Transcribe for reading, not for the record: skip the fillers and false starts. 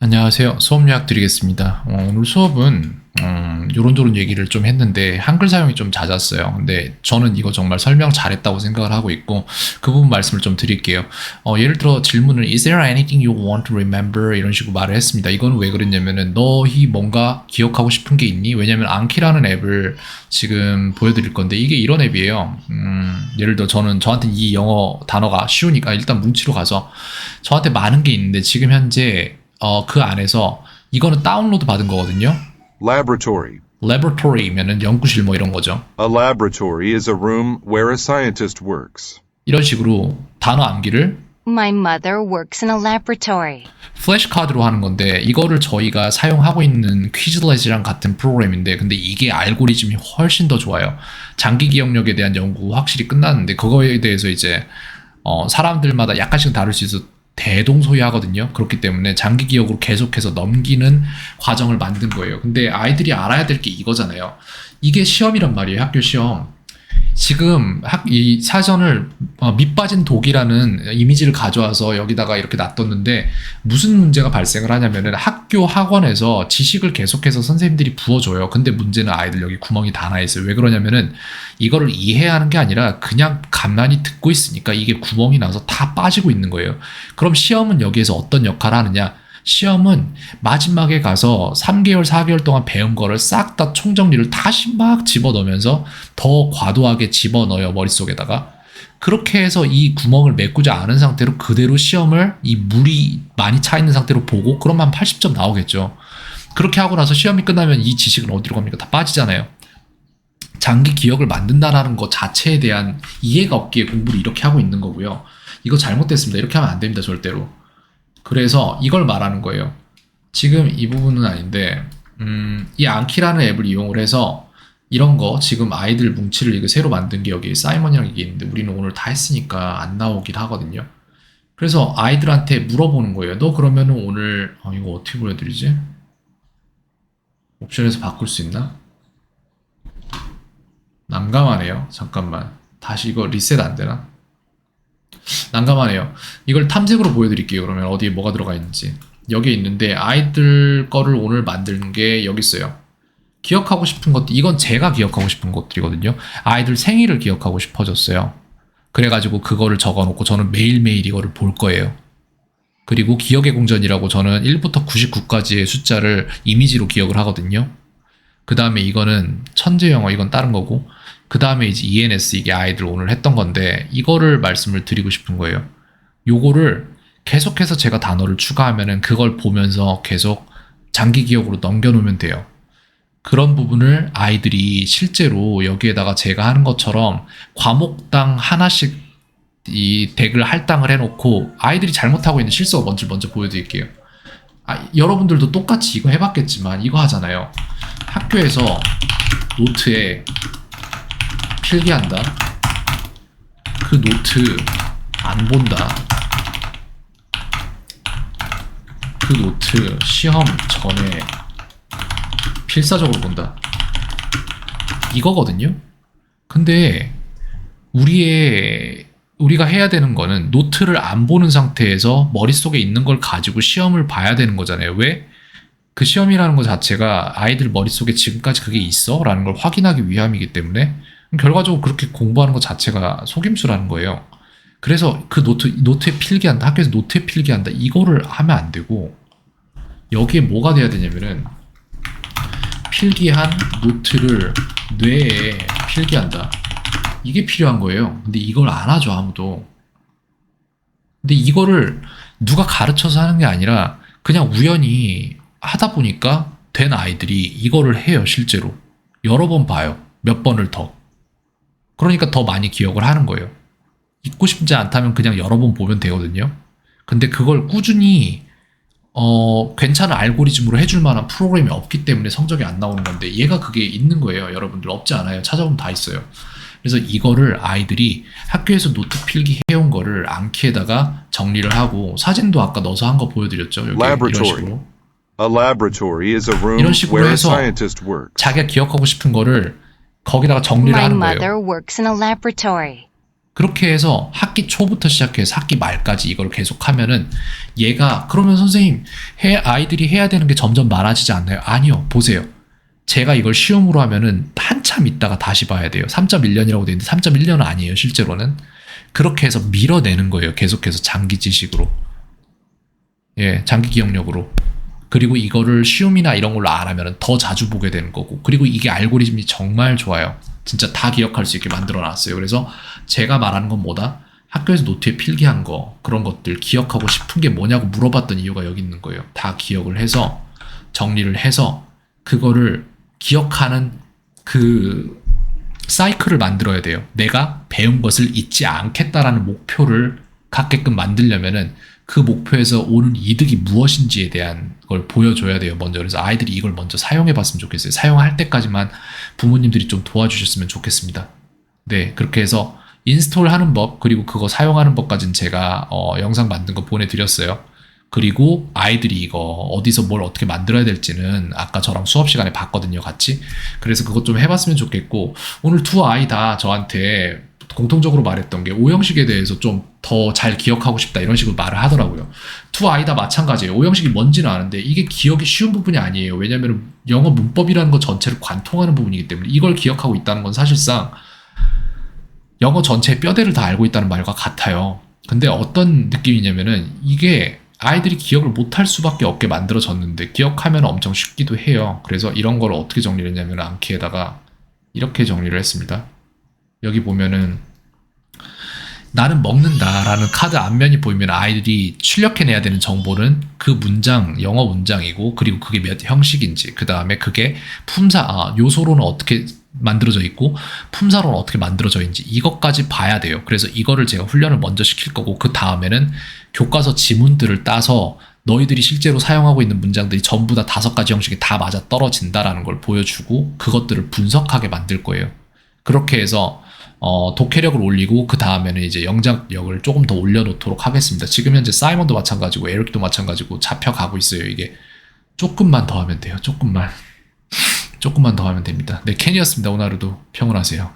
안녕하세요. 수업 요약 드리겠습니다. 오늘 수업은 요런저런 얘기를 좀 했는데 한글 사용이 좀 잦았어요. 근데 저는 이거 정말 설명 잘했다고 생각을 하고 있고 그 부분 말씀을 좀 드릴게요. 예를 들어 질문을 Is there anything you want to remember? 이런 식으로 말을 했습니다. 이거는 왜 그랬냐면은 너희 뭔가 기억하고 싶은 게 있니? 왜냐면 앙키라는 앱을 지금 보여드릴 건데 이게 이런 앱이에요. 예를 들어 저한테 이 영어 단어가 쉬우니까 일단 뭉치로 가서 저한테 많은 게 있는데 지금 현재 그 안에서 이거는 다운로드 받은 거거든요. Laboratory. laboratory면은 연구실 뭐 이런 거죠. A laboratory is a room where a scientist works. 이런 식으로 단어 암기를 My mother works in a laboratory. 플래시카드로 하는 건데 이거를 저희가 사용하고 있는 퀴즈렛이랑 같은 프로그램인데 근데 이게 알고리즘이 훨씬 더 좋아요. 장기 기억력에 대한 연구 확실히 끝났는데 그거에 대해서 이제 사람들마다 약간씩 다를 수 있어서 대동소이하거든요. 그렇기 때문에 장기 기억으로 계속해서 넘기는 과정을 만든 거예요. 근데 아이들이 알아야 될 게 이거잖아요. 이게 시험이란 말이에요. 학교 시험. 지금 이 사전을 밑빠진 독이라는 이미지를 가져와서 여기다가 이렇게 놔뒀는데 무슨 문제가 발생을 하냐면은 학교 학원에서 지식을 계속해서 선생님들이 부어줘요. 근데 문제는 아이들 여기 구멍이 다 나 있어요. 왜 그러냐면은 이거를 이해하는 게 아니라 그냥 가만히 듣고 있으니까 이게 구멍이 나서 다 빠지고 있는 거예요. 그럼 시험은 여기에서 어떤 역할을 하느냐? 시험은 마지막에 가서 3개월, 4개월 동안 배운 거를 싹 다 총정리를 다시 막 집어넣으면서 더 과도하게 집어넣어요, 머릿속에다가. 그렇게 해서 이 구멍을 메꾸지 않은 상태로 그대로 시험을 이 물이 많이 차 있는 상태로 보고 그러면 한 80점 나오겠죠. 그렇게 하고 나서 시험이 끝나면 이 지식은 어디로 갑니까? 다 빠지잖아요. 장기 기억을 만든다는 것 자체에 대한 이해가 없기에 공부를 이렇게 하고 있는 거고요. 이거 잘못됐습니다. 이렇게 하면 안 됩니다, 절대로. 그래서 이걸 말하는 거예요. 지금 이 부분은 아닌데 이 앙키라는 앱을 이용을 해서 이런 거 지금 아이들 뭉치를 이거 새로 만든 게 여기 사이먼이라는 게 있는데 우리는 오늘 다 했으니까 안 나오긴 하거든요. 그래서 아이들한테 물어보는 거예요. 너 그러면은 오늘 이거 어떻게 보여드리지? 옵션에서 바꿀 수 있나? 난감하네요. 잠깐만. 다시 이거 리셋 안 되나? 난감하네요. 이걸 탐색으로 보여드릴게요. 그러면 어디에 뭐가 들어가 있는지. 여기에 있는데 아이들 거를 오늘 만드는 게 여기 있어요. 기억하고 싶은 것들, 이건 제가 기억하고 싶은 것들이거든요. 아이들 생일을 기억하고 싶어졌어요. 그래가지고 그거를 적어놓고 저는 매일매일 이거를 볼 거예요. 그리고 기억의 궁전이라고 저는 1부터 99까지의 숫자를 이미지로 기억을 하거든요. 그 다음에 이거는 천재영어, 이건 다른 거고 그 다음에 이제 ENS, 이게 아이들 오늘 했던 건데 이거를 말씀을 드리고 싶은 거예요. 요거를 계속해서 제가 단어를 추가하면은 그걸 보면서 계속 장기 기억으로 넘겨놓으면 돼요. 그런 부분을 아이들이 실제로 여기에다가 제가 하는 것처럼 과목당 하나씩 이 덱을 할당을 해놓고 아이들이 잘못하고 있는 실수가 뭔지 먼저 보여드릴게요. 여러분들도 똑같이 이거 해봤겠지만 이거 하잖아요. 학교에서 노트에 필기한다. 그 노트 안 본다. 그 노트 시험 전에 필사적으로 본다. 이거거든요. 근데 우리가 해야 되는 거는 노트를 안 보는 상태에서 머릿속에 있는 걸 가지고 시험을 봐야 되는 거잖아요. 왜? 그 시험이라는 것 자체가 아이들 머릿속에 지금까지 그게 있어? 라는 걸 확인하기 위함이기 때문에 결과적으로 그렇게 공부하는 것 자체가 속임수라는 거예요. 그래서 그 노트에 필기한다. 학교에서 노트에 필기한다. 이거를 하면 안 되고 여기에 뭐가 돼야 되냐면은 필기한 노트를 뇌에 필기한다. 이게 필요한 거예요. 근데 이걸 안 하죠, 아무도. 근데 이거를 누가 가르쳐서 하는 게 아니라 그냥 우연히 하다 보니까 된 아이들이 이거를 해요, 실제로. 여러 번 봐요. 몇 번을 더. 그러니까 더 많이 기억을 하는 거예요. 잊고 싶지 않다면 그냥 여러 번 보면 되거든요. 근데 그걸 꾸준히 괜찮은 알고리즘으로 해줄 만한 프로그램이 없기 때문에 성적이 안 나오는 건데 얘가 그게 있는 거예요. 여러분들 없지 않아요. 찾아보면 다 있어요. 그래서 이거를 아이들이 학교에서 노트 필기 해온 거를 앙키에다가 정리를 하고 사진도 아까 넣어서 한 거 보여드렸죠. 여기 이런 식으로. A laboratory is a room 이런 식으로 where a 해서 scientist works. 자기가 기억하고 싶은 거를 거기다가 정리를 My 하는 mother 거예요. works in a laboratory. 그렇게 해서 학기 초부터 시작해서 학기 말까지 이걸 계속하면은 얘가 그러면 선생님 아이들이 해야 되는 게 점점 많아지지 않나요? 아니요. 보세요. 제가 이걸 시험으로 하면은 한참 있다가 다시 봐야 돼요. 3.1년이라고 되어 있는데 3.1년은 아니에요. 실제로는. 그렇게 해서 밀어내는 거예요. 계속해서 장기 지식으로. 예, 장기 기억력으로. 그리고 이거를 시험이나 이런 걸로 안 하면 더 자주 보게 되는 거고. 그리고 이게 알고리즘이 정말 좋아요. 진짜 다 기억할 수 있게 만들어 놨어요. 그래서 제가 말하는 건 뭐다? 학교에서 노트에 필기한 거, 그런 것들 기억하고 싶은 게 뭐냐고 물어봤던 이유가 여기 있는 거예요. 다 기억을 해서, 정리를 해서, 그거를 기억하는 그 사이클을 만들어야 돼요. 내가 배운 것을 잊지 않겠다라는 목표를 갖게끔 만들려면은 그 목표에서 오는 이득이 무엇인지에 대한 걸 보여줘야 돼요. 먼저. 그래서 아이들이 이걸 먼저 사용해 봤으면 좋겠어요. 사용할 때까지만 부모님들이 좀 도와주셨으면 좋겠습니다. 네, 그렇게 해서 인스톨 하는 법, 그리고 그거 사용하는 법까지는 제가 영상 만든 거 보내드렸어요. 그리고 아이들이 이거 어디서 뭘 어떻게 만들어야 될지는 아까 저랑 수업 시간에 봤거든요, 같이. 그래서 그것 좀 해봤으면 좋겠고, 오늘 두 아이 다 저한테 공통적으로 말했던 게 오형식에 대해서 좀 더 잘 기억하고 싶다 이런 식으로 말을 하더라고요. 두 아이 다 마찬가지예요. 오형식이 뭔지는 아는데 이게 기억이 쉬운 부분이 아니에요. 왜냐하면 영어 문법이라는 것 전체를 관통하는 부분이기 때문에 이걸 기억하고 있다는 건 사실상 영어 전체의 뼈대를 다 알고 있다는 말과 같아요. 근데 어떤 느낌이냐면은 이게 아이들이 기억을 못할 수밖에 없게 만들어졌는데 기억하면 엄청 쉽기도 해요. 그래서 이런 걸 어떻게 정리를 했냐면 암키에다가 이렇게 정리를 했습니다. 여기 보면은 나는 먹는다라는 카드 앞면이 보이면 아이들이 출력해내야 되는 정보는 그 문장, 영어 문장이고 그리고 그게 몇 형식인지, 그 다음에 그게 요소로는 어떻게 만들어져 있고 품사로는 어떻게 만들어져 있는지 이것까지 봐야 돼요. 그래서 이거를 제가 훈련을 먼저 시킬 거고 그 다음에는 교과서 지문들을 따서 너희들이 실제로 사용하고 있는 문장들이 전부 다 5가지 형식이 다 맞아 떨어진다라는 걸 보여주고 그것들을 분석하게 만들 거예요. 그렇게 해서 독해력을 올리고 그 다음에는 이제 영작력을 조금 더 올려놓도록 하겠습니다. 지금 현재 사이먼도 마찬가지고 에릭도 마찬가지고 잡혀가고 있어요. 이게 조금만 더 하면 돼요. 조금만 더 하면 됩니다. 네, 캔이었습니다. 오늘 하루도 평온하세요.